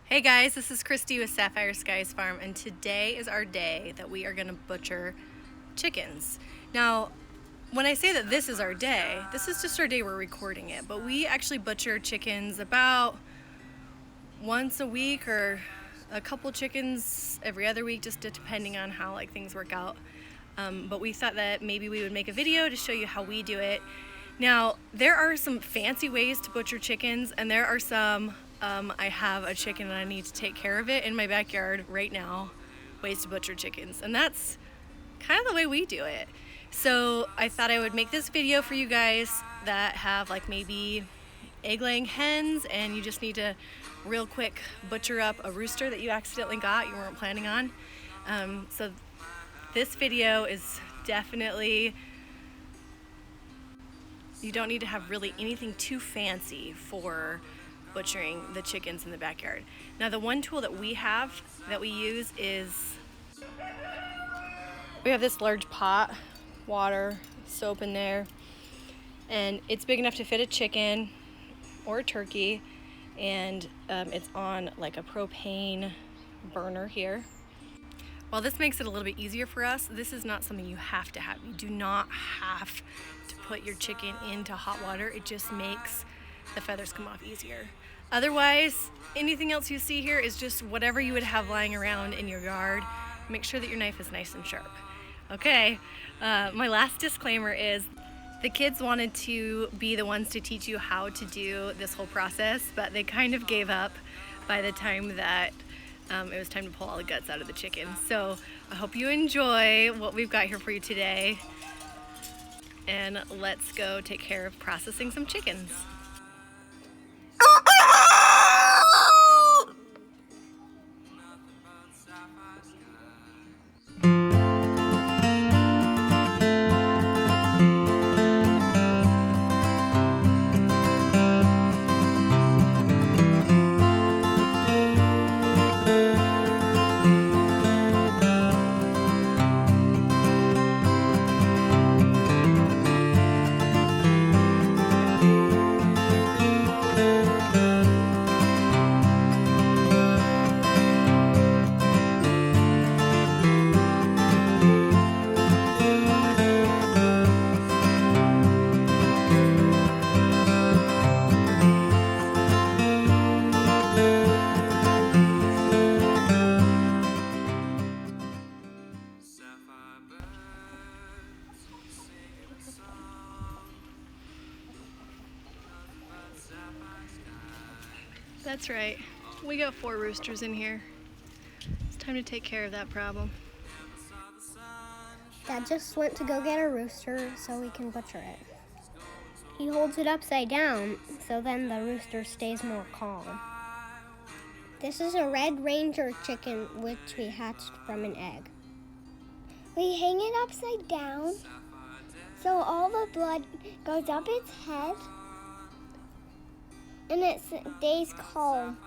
Hey guys, this is Christy with Sapphire Skies Farm, and today is our day that we are going to butcher chickens. Now, when I say that this is our day, this is just our day we're recording it, but we actually butcher chickens about once a week or a couple chickens every other week, just depending on how things work out. But we thought that maybe we would make a video to show you how we do it. Now, there are some fancy ways to butcher chickens, and there are some, I have a chicken and I need to take care of it in my backyard right now, ways to butcher chickens. And that's kind of the way we do it. So I thought I would make this video for you guys that have maybe egg-laying hens and you just need to real quick butcher up a rooster that you accidentally got, you weren't planning on. So this video is definitely, you don't need to have really anything too fancy for butchering the chickens in the backyard. Now the one tool that we have that we use is, we have this large pot, water, soap in there, and it's big enough to fit a chicken or a turkey, and it's on a propane burner here. While this makes it a little bit easier for us, this is not something you have to have. You do not have to put your chicken into hot water. It just makes the feathers come off easier. Otherwise, anything else you see here is just whatever you would have lying around in your yard. Make sure that your knife is nice and sharp. Okay, my last disclaimer is the kids wanted to be the ones to teach you how to do this whole process, but they kind of gave up by the time that it was time to pull all the guts out of the chicken. So I hope you enjoy what we've got here for you today, and let's go take care of processing some chickens. That's right. We got 4 roosters in here. It's time to take care of that problem. Dad just went to go get a rooster so we can butcher it. He holds it upside down so then the rooster stays more calm. This is a Red Ranger chicken which we hatched from an egg. We hang it upside down so all the blood goes up its head and it stays calm.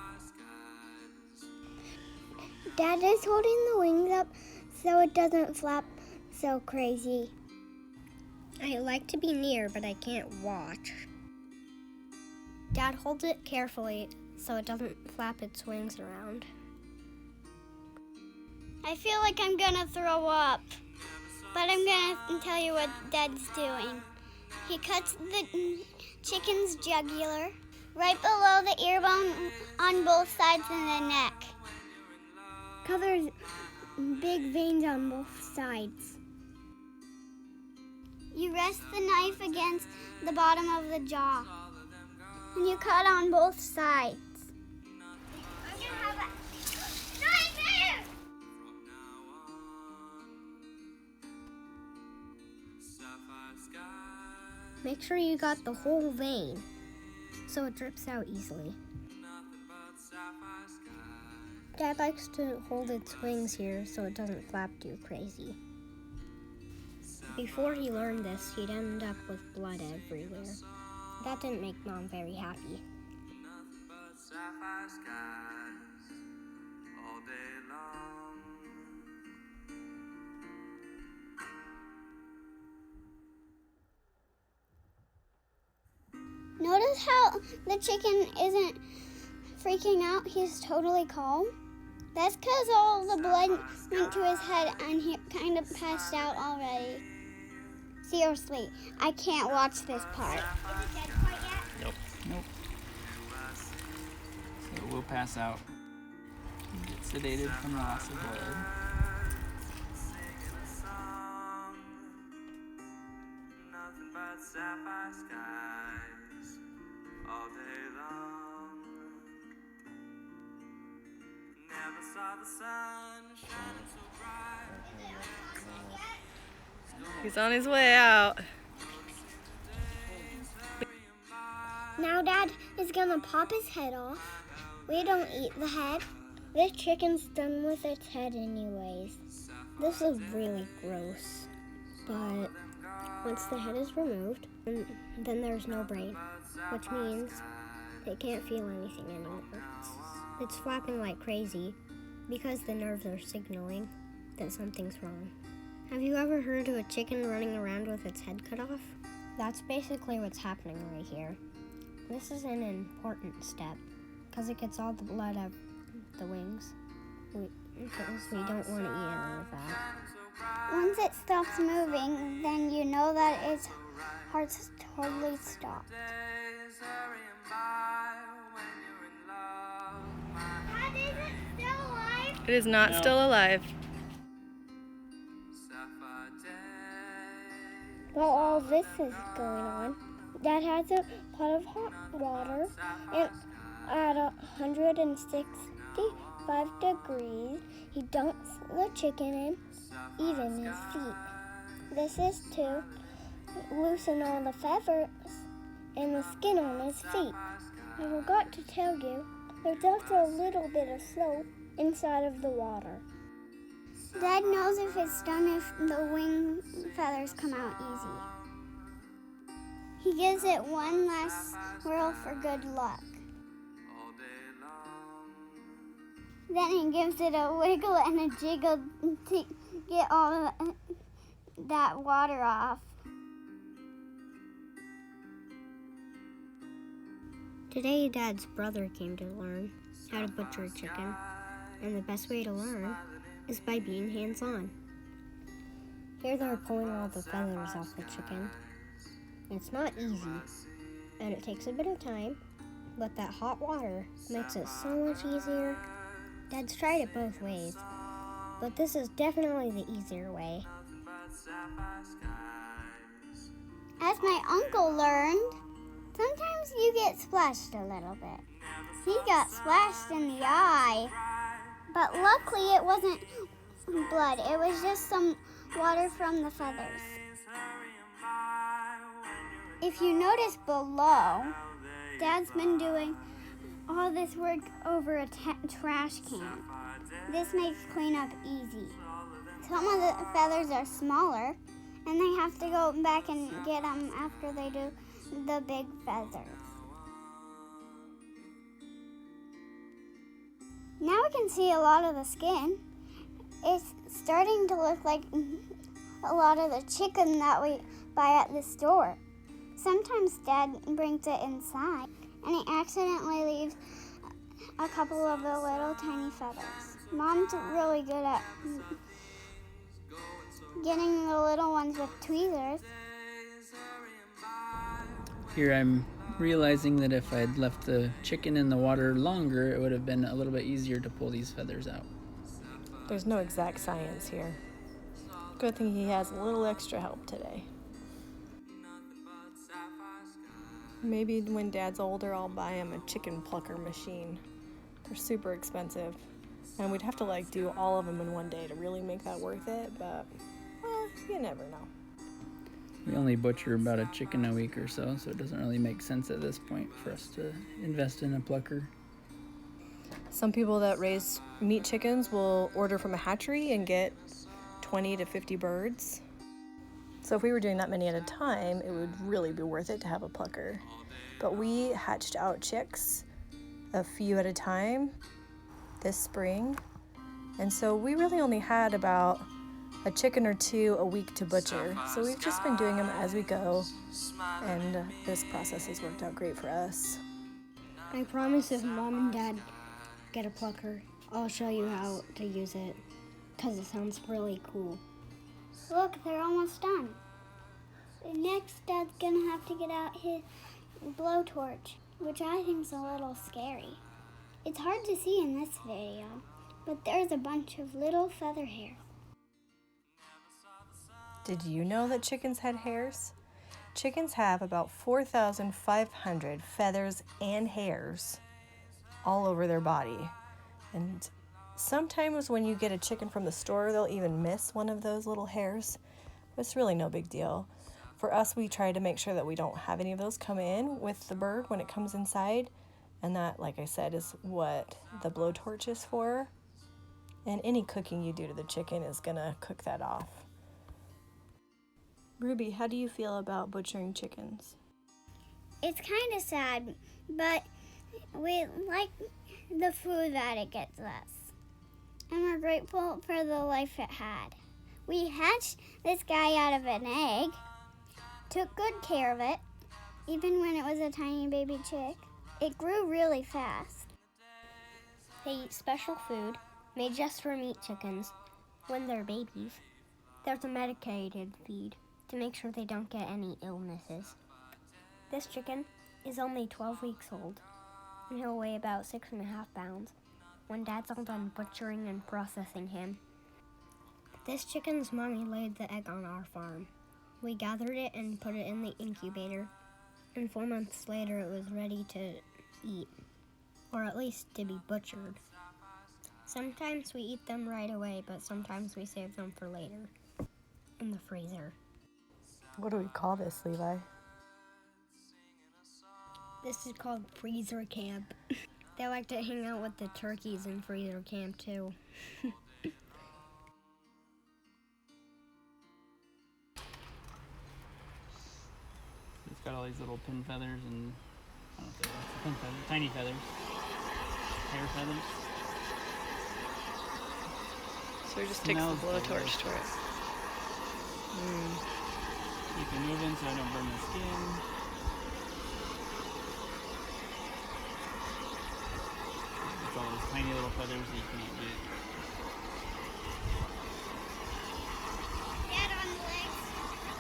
Dad is holding the wings up so it doesn't flap so crazy. I like to be near, but I can't watch. Dad holds it carefully so it doesn't flap its wings around. I feel like I'm gonna throw up, but I'm gonna tell you what Dad's doing. He cuts the chicken's jugular right below the ear bone on both sides of the neck. Covers big veins on both sides. You rest the knife against the bottom of the jaw, and you cut on both sides. I'm gonna have a nightmare! Make sure you got the whole vein so it drips out easily. Dad likes to hold its wings here so it doesn't flap too crazy. Before he learned this, he'd end up with blood everywhere. That didn't make Mom very happy. Notice how the chicken isn't freaking out. He's totally calm. That's because all the blood went to his head and he kind of passed out already. Seriously, I can't watch this part. Is it dead quite yet? Nope. So we'll pass out. Get sedated from the loss of blood. Nothing but sapphire skies all day long. Never saw the sun shining so bright. He's on his way out. Now Dad is gonna pop his head off. We don't eat the head. This chicken's done with its head anyways. This is really gross. But once the head is removed, then there's no brain, which means it can't feel anything anymore. It's flapping like crazy because the nerves are signaling that something's wrong. Have you ever heard of a chicken running around with its head cut off? That's basically what's happening right here. This is an important step because it gets all the blood out the wings. Because we don't want to eat any of that. Once it stops moving, then you know that its heart's totally stopped. Dad, is it still alive? It is not No. still alive. While all this is going on, Dad has a pot of hot water and at 165 degrees, he dumps the chicken in, even his feet. This is to loosen all the feathers and the skin on his feet. I forgot to tell you, there's also a little bit of soap inside of the water. Dad knows if it's done if the wing feathers come out easy. He gives it one last whirl for good luck. Then he gives it a wiggle and a jiggle to get all that water off. Today, Dad's brother came to learn how to butcher a chicken, and the best way to learn is by being hands-on. Here they're pulling all the feathers off the chicken. It's not easy, and it takes a bit of time, but that hot water makes it so much easier. Dad's tried it both ways, but this is definitely the easier way. As my uncle learned, sometimes you get splashed a little bit. He got splashed in the eye, but luckily it wasn't blood. It was just some water from the feathers. If you notice below, Dad's been doing all this work over a trash can. This makes cleanup easy. Some of the feathers are smaller, and they have to go back and get them after they do the big feathers. Now we can see a lot of the skin. It's starting to look like a lot of the chicken that we buy at the store. Sometimes Dad brings it inside, and he accidentally leaves a couple of the little tiny feathers. Mom's really good at getting the little ones with tweezers. Here I'm realizing that if I'd left the chicken in the water longer, it would have been a little bit easier to pull these feathers out. There's no exact science here. Good thing he has a little extra help today. Maybe when Dad's older, I'll buy him a chicken plucker machine. They're super expensive, and we'd have to do all of them in one day to really make that worth it, but you never know. We only butcher about a chicken a week or so it doesn't really make sense at this point for us to invest in a plucker. Some people that raise meat chickens will order from a hatchery and get 20 to 50 birds. So if we were doing that many at a time, it would really be worth it to have a plucker. But we hatched out chicks a few at a time this spring. And so we really only had about a chicken or two a week to butcher. So we've just been doing them as we go. And this process has worked out great for us. I promise if Mom and Dad get a plucker, I'll show you how to use it, because it sounds really cool. Look, they're almost done. Next, Dad's gonna have to get out his blowtorch, which I think's a little scary. It's hard to see in this video, but there's a bunch of little feather hairs. Did you know that chickens had hairs? Chickens have about 4,500 feathers and hairs all over their body. And sometimes when you get a chicken from the store, they'll even miss one of those little hairs. But it's really no big deal. For us, we try to make sure that we don't have any of those come in with the bird when it comes inside. And that, like I said, is what the blowtorch is for. And any cooking you do to the chicken is gonna cook that off. Ruby, how do you feel about butchering chickens? It's kind of sad, but we like the food that it gets us. And we're grateful for the life it had. We hatched this guy out of an egg, took good care of it, even when it was a tiny baby chick. It grew really fast. They eat special food made just for meat chickens when they're babies. There's a medicated feed to make sure they don't get any illnesses. This chicken is only 12 weeks old, and he'll weigh about 6.5 pounds when Dad's all done butchering and processing him. This chicken's mommy laid the egg on our farm. We gathered it and put it in the incubator, and 4 months later it was ready to eat, or at least to be butchered. Sometimes we eat them right away, but sometimes we save them for later, in the freezer. What do we call this, Levi? This is called freezer camp. They like to hang out with the turkeys in freezer camp too. It's got all these little pin feathers and, I don't know if they're pin feathers, tiny feathers, hair feathers. So he just takes the blowtorch to it. Keep it moving so I don't burn the skin. It's all those tiny little feathers that you can't get. Dad, on the legs.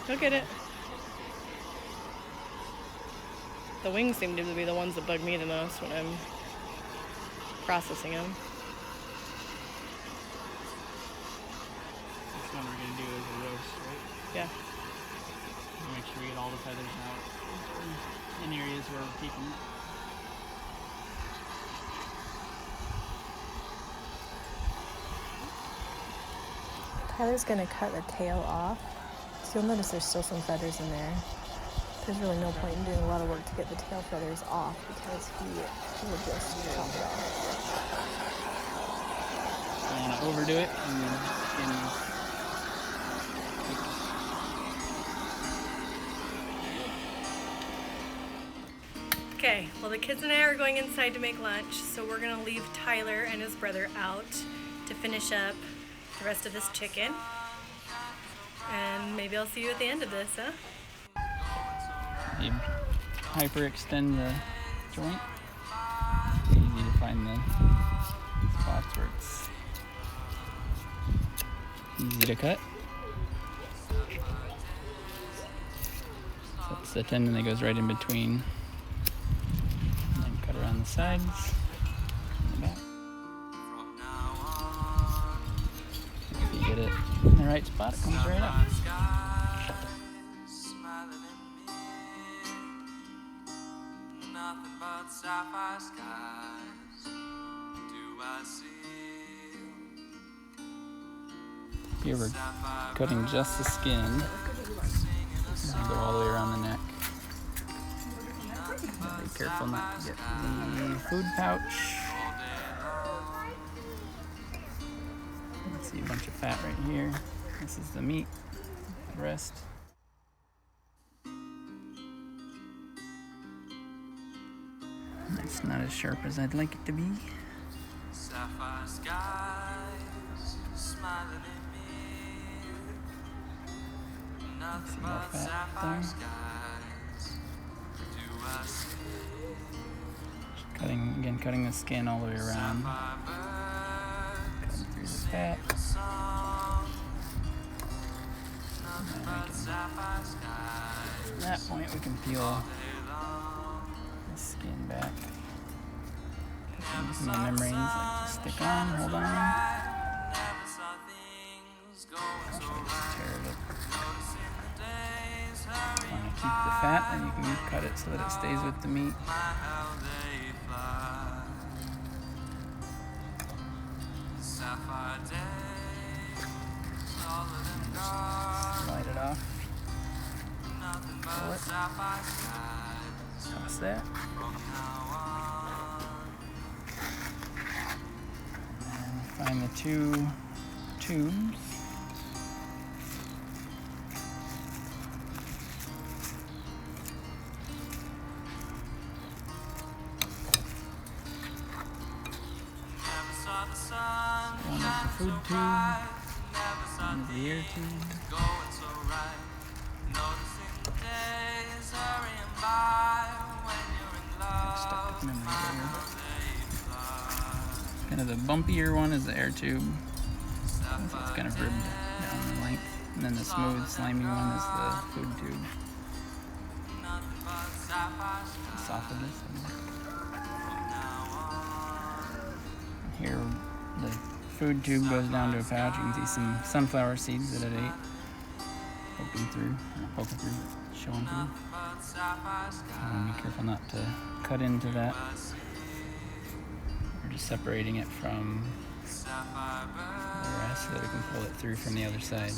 Look at it. The wings seem to be the ones that bug me the most when I'm processing them. This one we're going to do is a roast, right? Yeah. Make sure we get all the feathers out in areas where we're keeping it. Tyler's gonna cut the tail off. So you'll notice there's still some feathers in there. There's really no point in doing a lot of work to get the tail feathers off because he will just chop it off. I don't want to overdo it and then skin. Okay, well the kids and I are going inside to make lunch, so we're gonna leave Tyler and his brother out to finish up the rest of this chicken. And maybe I'll see you at the end of this, huh? You hyperextend the joint. It's easy to find the spots where it's easy to cut. So that's the tendon that goes right in between. And then cut around the sides and the back. If you get it in the right spot, it comes right up. Nothing but sapphire skies do I see. If you're ever cutting just the skin, and go all the way around the neck. Be careful not to get the food pouch. You see a bunch of fat right here. This is the meat, the rest. It's not as sharp as I'd like it to be. Sapphire skies smiling at me. Nothing Some more but fat sapphire there. skies do I see. Cutting the skin all the way around. Cutting through the fat. At that point, we can peel the skin back. Some of the membranes like to stick on, hold on. Tear it up. If you want to keep the fat, then you can cut it so that it stays with the meat. Slide it off. Pull it. Toss that. And find the 2 tubes. One is the food tube, one is the air tube. Stuck with memory there. Kind of the bumpier one is the air tube. So it's kind of ribbed down the length. And then the smooth, slimy one is the food tube. Esophagus. Here, the food tube goes down to a pouch. You can see some sunflower seeds that it ate. Poking through, showing through. Be careful not to cut into that. We're just separating it from the rest so that we can pull it through from the other side.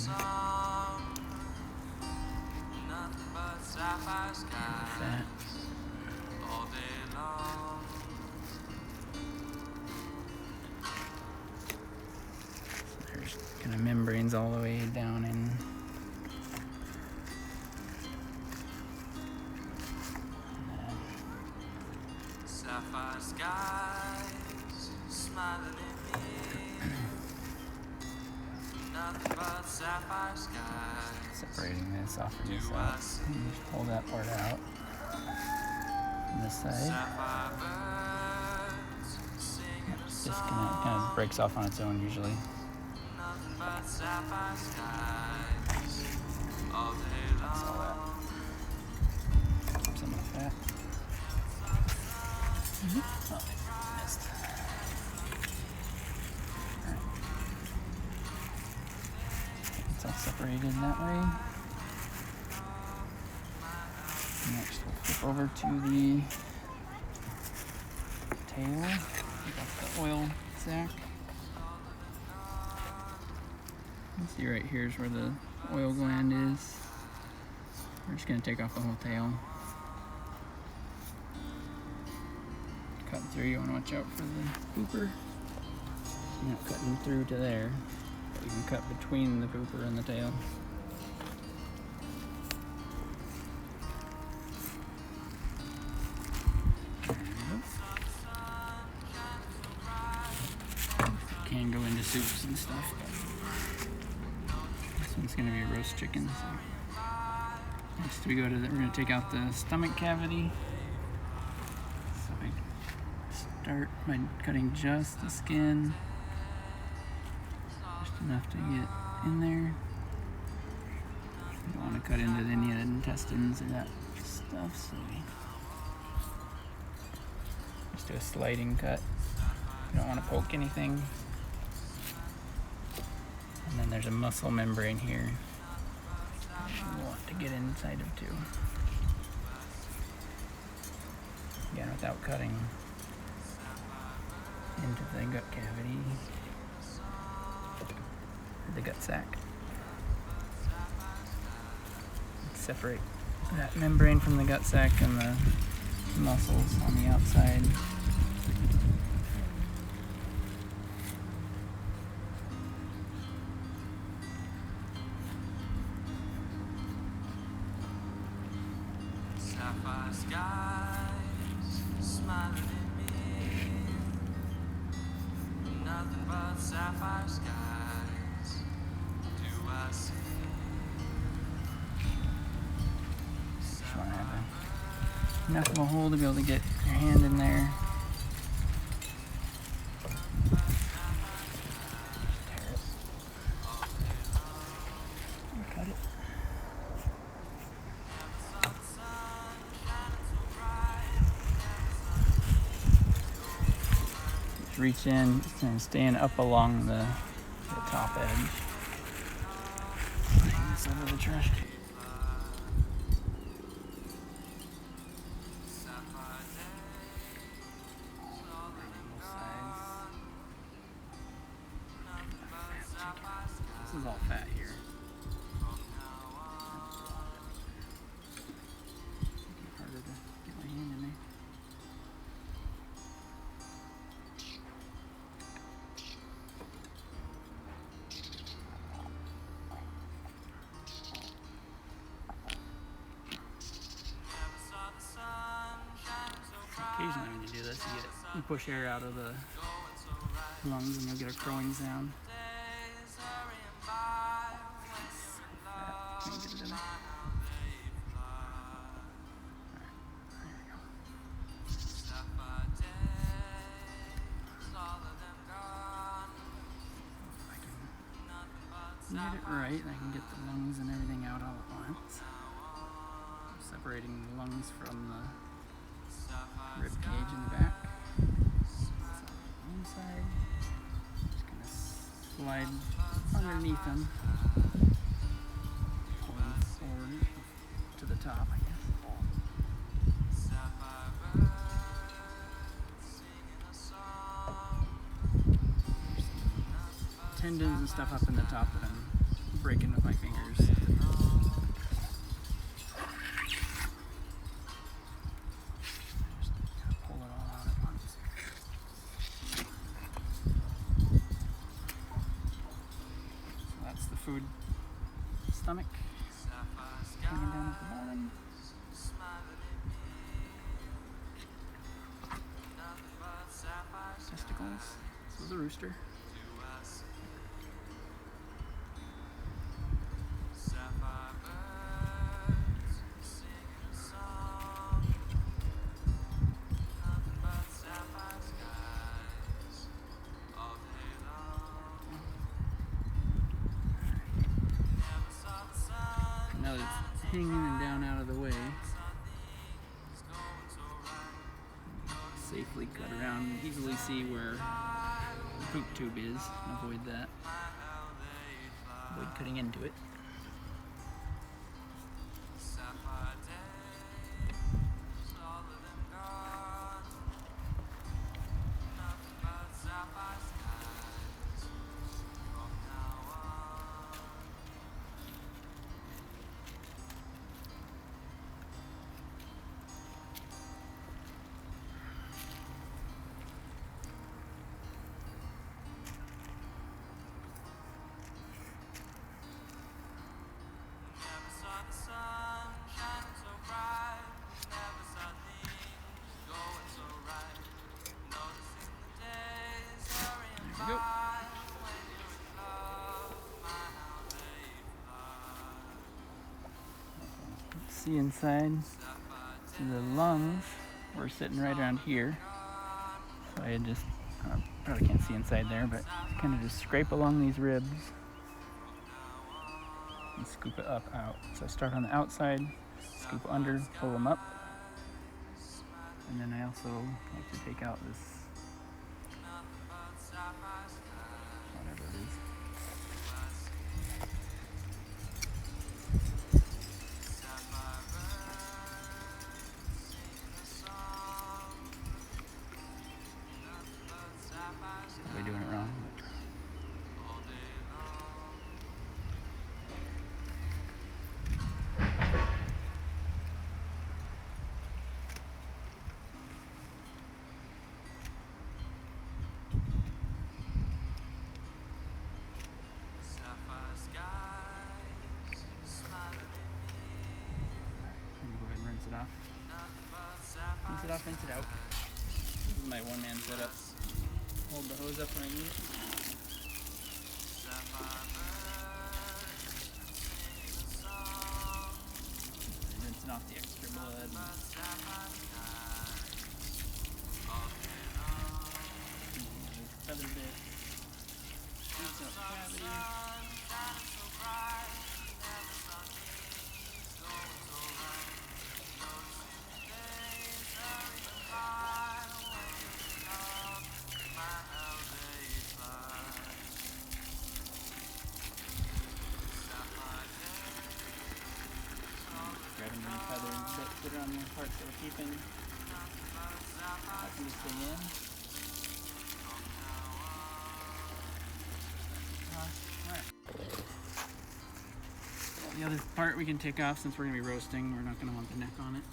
Fat. There's kind of membranes all the way down in. Sapphire skies smiling at me. Nothing but sapphire skies. Separating the esophagus out. And just pull that part out from this side. Just kind of breaks off on its own usually. Nothing but sapphire skies all day That's all long. that. Some of the fat. Oh, missed. Alright. It's all separated that way. Next we'll flip over to the tail. Pick up the oil sac. You see right here is where the oil gland is. We're just going to take off the whole tail. Cut through, you want to watch out for the pooper. You're not cutting through to there, but you can cut between the pooper and the tail. Can go into soups and stuff, but this one's going to be a roast chicken. So. Next we're going to take out the stomach cavity. So I start by cutting just the skin, just enough to get in there. You don't want to cut into any of the intestines or that stuff, so we just do a sliding cut. You don't want to poke anything. And then there's a muscle membrane here you want to get inside of too. Again, without cutting into the gut cavity, the gut sac. Separate that membrane from the gut sac and the muscles on the outside. Sapphire skies smiling at me. Nothing but sapphire skies do I see. Just want to have enough of a hole to be able to get your hand in there. reach in and staying up along the top edge. Sliding this over the trash can. Both sides. This is all fat here. Harder to get my hand in there. Occasionally when you do this, you push air out of the lungs and you'll get a crowing sound. Can you get it in there? Get it right, I can get the lungs and everything out all at once. I'm separating the lungs from the rib cage in the back. Inside, just gonna slide underneath them, pulling forward to the top, I guess. Tendons and stuff up in the top that I'm breaking with my fingers. Just pull it all out at once. So that's the food stomach hanging down at the bottom. Testicles. This is a rooster. Now that it's hanging and down out of the way, safely cut around and easily see where the poop tube is and avoid that. Avoid cutting into it. There we go. Let's see inside. So the lungs were sitting right around here. So I just probably can't see inside there, but kind of just scrape along these ribs and scoop it up out. So I start on the outside, scoop under, pull them up, and then I also like to take out this whatever it is. Probably doing it wrong. Rinse it off. Rinse it off, rinse it out. This is my one-man setup. Hold the hose up when I need it. And rinsing off the extra blood. Feather bit. Rinse out the cavity. the parts that we're keeping. Let them stay in. Alright. The other part we can take off since we're going to be roasting. We're not going to want the neck on it.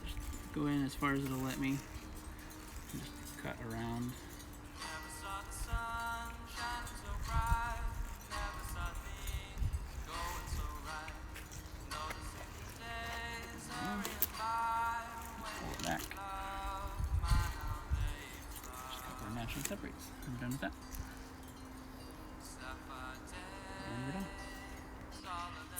Just go in as far as it'll let me. And just cut around. Pull it back. Just cut where it naturally separates. And we're done with that. And we're done.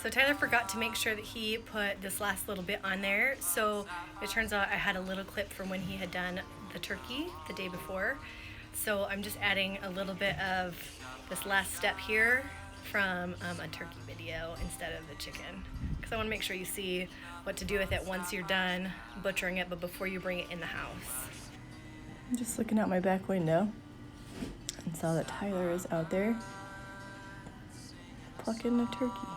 So Tyler forgot to make sure that he put this last little bit on there. So it turns out I had a little clip from when he had done the turkey the day before. So I'm just adding a little bit of this last step here from a turkey video instead of the chicken. Because I want to make sure you see what to do with it once you're done butchering it, but before you bring it in the house. I'm just looking out my back window and saw that Tyler is out there plucking a turkey.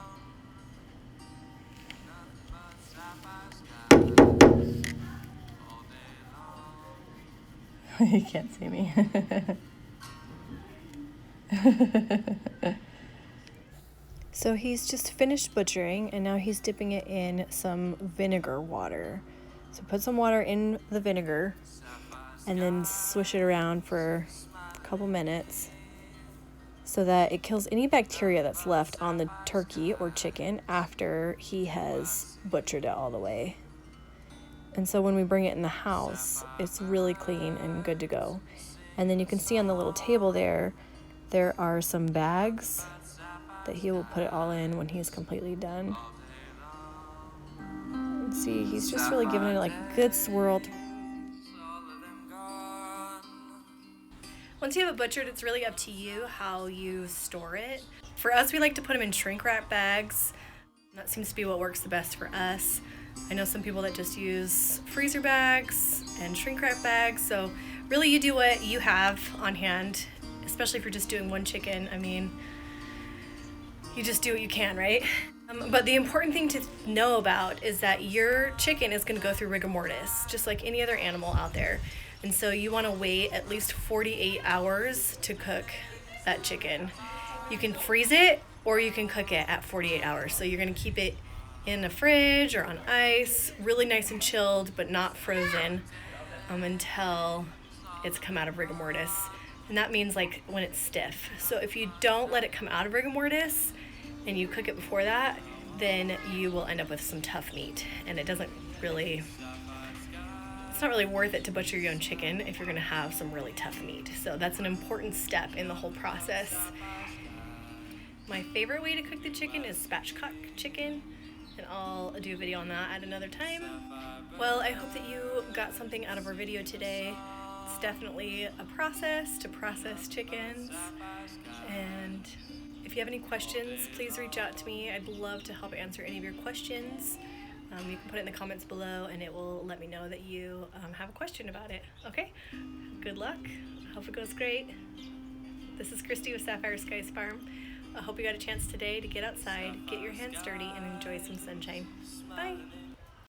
You can't see me. So he's just finished butchering and now he's dipping it in some vinegar water. So put some water in the vinegar and then swish it around for a couple minutes so that it kills any bacteria that's left on the turkey or chicken after he has butchered it all the way. And so when we bring it in the house, it's really clean and good to go. And then you can see on the little table there are some bags that he will put it all in when he's completely done. And see, he's just really giving it like a good swirl. Once you have it butchered, it's really up to you how you store it. For us, we like to put them in shrink wrap bags. That seems to be what works the best for us. I know some people that just use freezer bags and shrink wrap bags. So really you do what you have on hand, especially if you're just doing one chicken. I mean, you just do what you can, right? But the important thing to know about is that your chicken is gonna go through rigor mortis, just like any other animal out there. And so you wanna wait at least 48 hours to cook that chicken. You can freeze it or you can cook it at 48 hours. So you're gonna keep it in the fridge or on ice, really nice and chilled, but not frozen until it's come out of rigor mortis. And that means like when it's stiff. So if you don't let it come out of rigor mortis and you cook it before that, then you will end up with some tough meat. And it's not really worth it to butcher your own chicken if you're gonna have some really tough meat. So that's an important step in the whole process. My favorite way to cook the chicken is spatchcock chicken, and I'll do a video on that at another time. Well, I hope that you got something out of our video today. It's definitely a process to process chickens, and if you have any questions, please reach out to me. I'd love to help answer any of your questions. You can put it in the comments below and it will let me know that you have a question about it. Okay, good luck. I hope it goes great. This is Christy with Sapphire Skies Farm. I hope you got a chance today to get outside, get your hands dirty, and enjoy some sunshine. Bye.